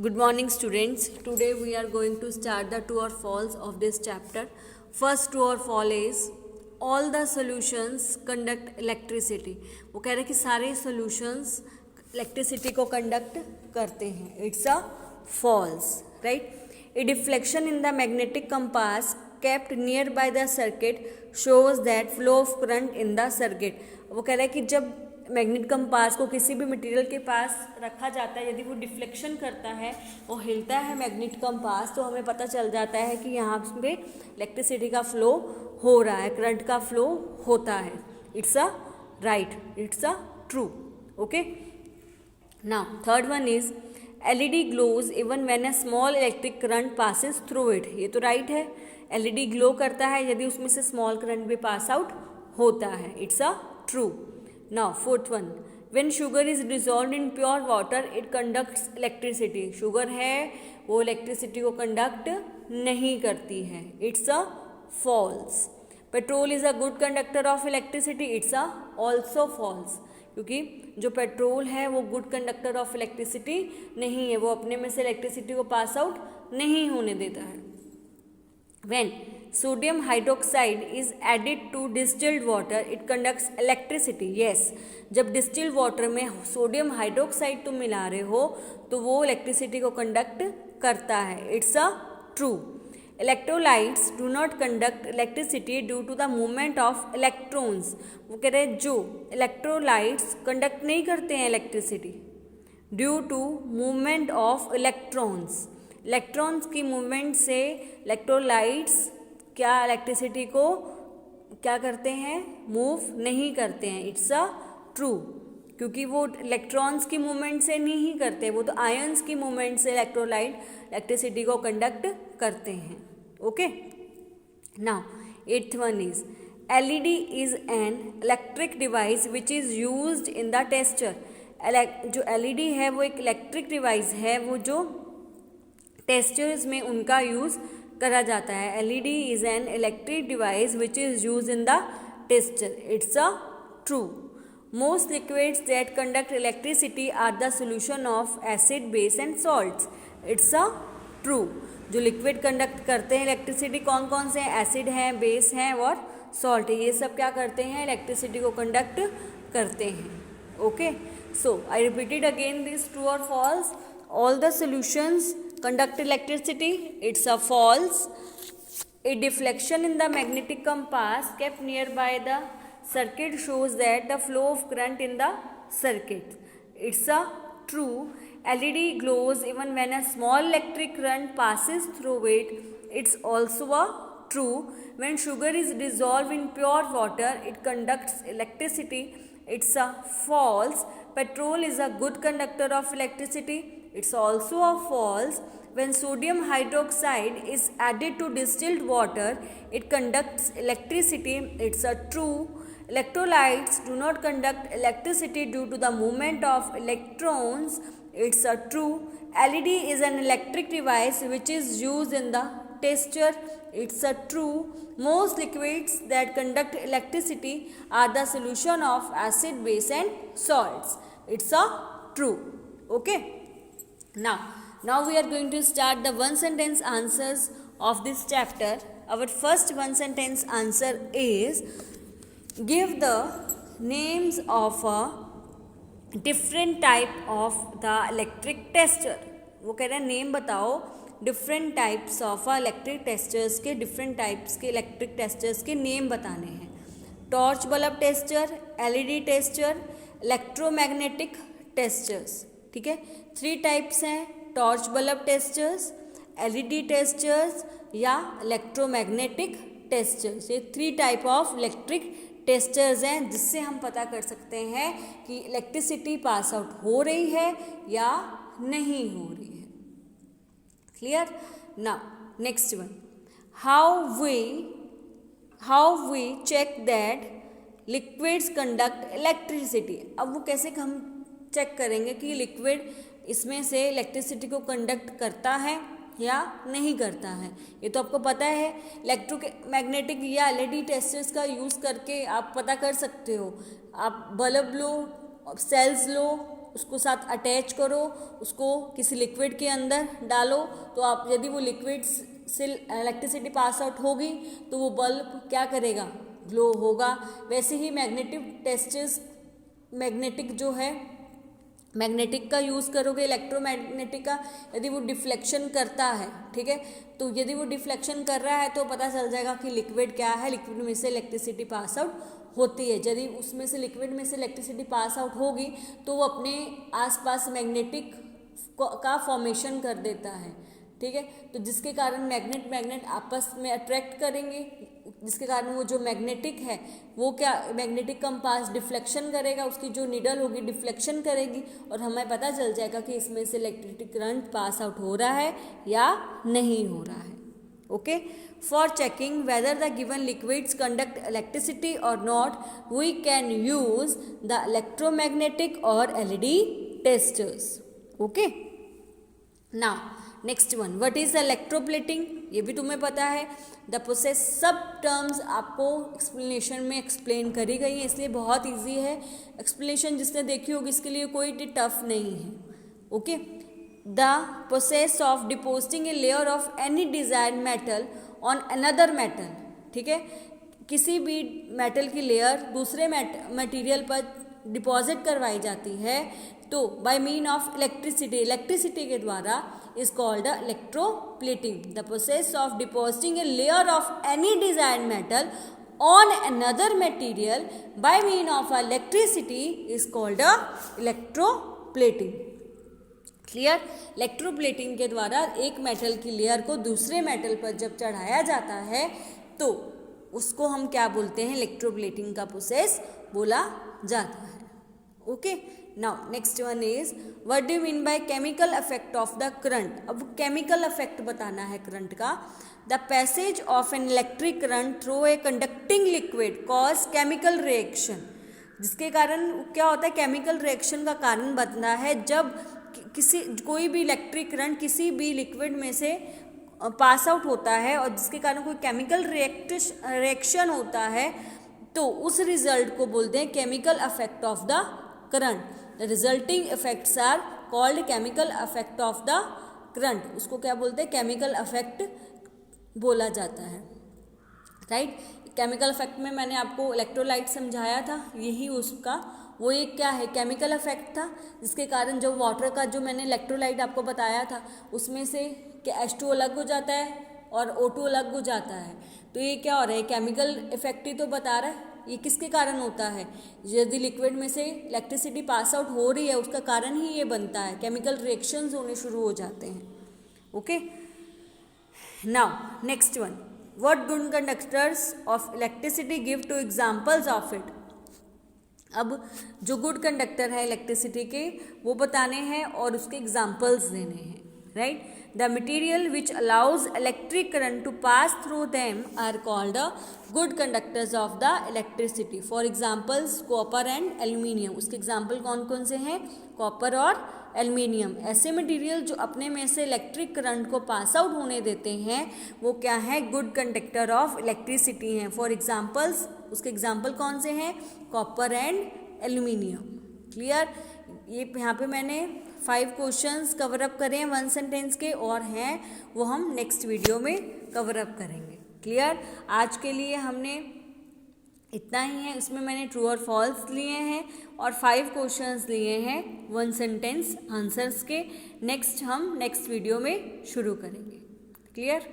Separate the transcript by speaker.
Speaker 1: Good morning, students. Today we are going to start the true or false of this chapter. First true or false is all the solutions conduct electricity. वो कह रहे हैं कि सारे solutions electricity को conduct करते हैं. It's a false, right? A deflection in the magnetic compass kept nearby the circuit shows that flow of current in the circuit. वो कह रहे हैं कि जब मैग्नेट कंपास को किसी भी मटेरियल के पास रखा जाता है, यदि वो डिफ्लेक्शन करता है, वो हिलता है मैग्नेट कंपास, तो हमें पता चल जाता है कि यहाँ पे इलेक्ट्रिसिटी का फ्लो हो रहा है, करंट का फ्लो होता है. It's a right, it's a true. Okay. Now third one is LED glows even when a small electric current passes through it. ये तो राइट है, एलईडी ग्लो करता है यदि उसमें से स्मॉल करंट भी पास आउट होता है. It's a true. Now fourth one, when sugar is dissolved in pure water it conducts electricity. Sugar है वो इलेक्ट्रिसिटी को कंडक्ट नहीं करती है. It's a false. Petrol is a good conductor of electricity. It's a also false, क्योंकि जो petrol है वो गुड कंडक्टर ऑफ इलेक्ट्रिसिटी नहीं है, वो अपने में से इलेक्ट्रिसिटी को पास आउट नहीं होने देता है. When sodium hydroxide is added to distilled water it conducts electricity. Yes, जब distilled water में सोडियम हाइड्रोक्साइड तुम मिला रहे हो तो वो इलेक्ट्रिसिटी को कंडक्ट करता है. It's a true. Electrolytes do not conduct electricity due to the movement of electrons. वो कह रहे हैं जो इलेक्ट्रोलाइट्स कंडक्ट नहीं करते हैं electricity due to movement of electrons. Electrons की मूवमेंट से इलेक्ट्रोलाइट्स क्या इलेक्ट्रिसिटी को क्या करते हैं, मूव नहीं करते हैं. इट्स अ ट्रू, क्योंकि वो इलेक्ट्रॉन्स की मूवमेंट से नहीं करते, वो तो आयंस की मूवमेंट से इलेक्ट्रोलाइट इलेक्ट्रिसिटी को कंडक्ट करते हैं. Okay. Now eighth one is LED is an electric device which is used in the tester. जो एलईडी है वो एक इलेक्ट्रिक डिवाइस है, वो जो टेस्टर्स में उनका यूज़ करा जाता है. LED is an electric device which is use in the tester. It's a true. Most liquids that conduct electricity are the solution of acid, base and salts. It's a true. जो liquid conduct करते हैं electricity कौन कौन से हैं, acid हैं, base हैं और सॉल्ट है. ये सब क्या करते हैं, इलेक्ट्रिसिटी को कंडक्ट करते हैं. Okay. So I repeated again this true or false. All the solutions conduct electricity. It's a false. A deflection in the magnetic compass kept nearby the circuit shows that the flow of current in the circuit. It's a true. LED glows even when a small electric current passes through it. It's also a true. When sugar is dissolved in pure water it conducts electricity. It's a false. Petrol is a good conductor of electricity. It's also a false. When sodium hydroxide is added to distilled water, it conducts electricity. It's a true. Electrolytes do not conduct electricity due to the movement of electrons. It's a true. LED is an electric device which is used in the tester. It's a true. Most liquids that conduct electricity are the solution of acid, base and salts. It's a true. Okay. Now we are going to start the one sentence answers of this chapter. Our first one sentence answer is give the names of a different type of the electric tester. वो कह रहे हैं name बताओ different types of electric testers के, different types के electric testers के name बताने हैं. Torch bulb tester, LED tester, electromagnetic testers. ठीक है, 3 टाइप्स हैं, torch bulb testers, LED testers या इलेक्ट्रोमैग्नेटिक टेस्टर्स. ये 3 टाइप ऑफ इलेक्ट्रिक टेस्टर्स हैं जिससे हम पता कर सकते हैं कि इलेक्ट्रिसिटी पास आउट हो रही है या नहीं हो रही है. Clear. Now next one, how we check that liquids conduct electricity. अब वो कैसे हम चेक करेंगे कि लिक्विड इसमें से इलेक्ट्रिसिटी को कंडक्ट करता है या नहीं करता है. ये तो आपको पता है, इलेक्ट्रोमैग्नेटिक या एलईडी टेस्टर्स का यूज़ करके आप पता कर सकते हो. आप बल्ब लो, सेल्स लो, उसको साथ अटैच करो, उसको किसी लिक्विड के अंदर डालो, तो आप यदि वो लिक्विड से इलेक्ट्रिसिटी पास आउट होगी तो वो बल्ब क्या करेगा, ग्लो होगा। वैसे ही मैग्नेटिक जो है, मैग्नेटिक का यूज़ करोगे, इलेक्ट्रोमैग्नेटिक का, यदि वो डिफ्लेक्शन करता है, ठीक है, तो यदि वो डिफ्लेक्शन कर रहा है तो पता चल जाएगा कि लिक्विड क्या है, लिक्विड में से इलेक्ट्रिसिटी पास आउट होती है। यदि उसमें से लिक्विड में से इलेक्ट्रिसिटी पास आउट होगी तो वो अपने आसपास मैग्नेटिक का फॉर्मेशन कर देता है, ठीक है, तो जिसके कारण मैग्नेट आपस में अट्रैक्ट करेंगे, जिसके कारण वो जो मैग्नेटिक है वो क्या, मैग्नेटिक कंपास डिफ्लेक्शन करेगा, उसकी जो नीडल होगी डिफ्लेक्शन करेगी और हमें पता चल जाएगा कि इसमें से इलेक्ट्रिक करंट पास आउट हो रहा है या नहीं हो रहा है। Okay, for checking whether the given liquids conduct electricity or not we can use the electromagnetic or LED testers. Okay, now next one, what is electroplating, ये भी तुम्हें पता है। द प्रोसेस, सब टर्म्स आपको एक्सप्लेनेशन में एक्सप्लेन करी गई है, इसलिए बहुत इजी है एक्सप्लेनेशन, जिसने देखी होगी इसके लिए कोई टफ नहीं है। Okay, the process of depositing a layer of any desired metal on another metal, ठीक है, किसी भी मेटल की लेयर दूसरे मटेरियल पर डिपॉजिट करवाई जाती है तो बाय मीन ऑफ इलेक्ट्रिसिटी के द्वारा is called a electroplating. The process of depositing a layer of any desired metal on another material by means of electricity is called a electroplating. Clear, electroplating के द्वारा एक metal की layer को दूसरे metal पर जब चढ़ाया जाता है तो उसको हम क्या बोलते हैं, इलेक्ट्रोप्लेटिंग का प्रोसेस बोला जाता है। Okay, now next one is what do you mean by chemical effect of the current. अब केमिकल इफेक्ट बताना है करंट का। The passage of an electric current through a conducting liquid cause chemical reaction, जिसके कारण क्या होता है, chemical reaction का कारण बनता है जब कोई भी इलेक्ट्रिक करंट किसी भी लिक्विड में से पास आउट होता है और जिसके कारण कोई केमिकल रिएक्शन होता है तो उस रिजल्ट को बोलते हैं chemical effect of the current. The resulting effects are called chemical effect of the current, उसको क्या बोलते हैं, केमिकल इफेक्ट बोला जाता है, राइट। केमिकल इफेक्ट में मैंने आपको इलेक्ट्रोलाइट समझाया था, यही उसका वो एक क्या है, केमिकल इफेक्ट था, जिसके कारण जो वाटर का जो मैंने इलेक्ट्रोलाइट आपको बताया था उसमें से H2 अलग हो जाता है और O2 अलग हो जाता है, तो ये क्या हो रहा है, केमिकल इफेक्ट ही तो बता रहा है। ये किसके कारण होता है, यदि लिक्विड में से इलेक्ट्रिसिटी पास आउट हो रही है उसका कारण ही ये बनता है, केमिकल रिएक्शंस होने शुरू हो जाते हैं। Okay, now next one, what good conductors of electricity give to examples of it. अब जो गुड कंडक्टर है इलेक्ट्रिसिटी के वो बताने हैं और उसके एग्जांपल्स देने हैं, right. The material which allows electric current to pass through them are called good conductors of the electricity. For examples, copper and aluminium. उसके एग्जाम्पल कौन कौन से हैं, कॉपर और एल्यूमिनियम। ऐसे मटेरियल जो अपने में से इलेक्ट्रिक करंट को पास आउट होने देते हैं वो क्या है, गुड कंडक्टर ऑफ इलेक्ट्रिसिटी हैं। फॉर एग्जाम्पल्स, उसके एग्जाम्पल कौन से हैं, कॉपर एंड एल्यूमिनियम। क्लियर, ये यहाँ पे मैंने 5 क्वेश्चंस कवर अप करें 1 सेंटेंस के, और हैं वो हम नेक्स्ट वीडियो में कवर अप करेंगे। क्लियर, आज के लिए हमने इतना ही है, इसमें मैंने ट्रू और फॉल्स लिए हैं और 5 क्वेश्चंस लिए हैं 1 सेंटेंस आंसर्स के। नेक्स्ट हम नेक्स्ट वीडियो में शुरू करेंगे। क्लियर।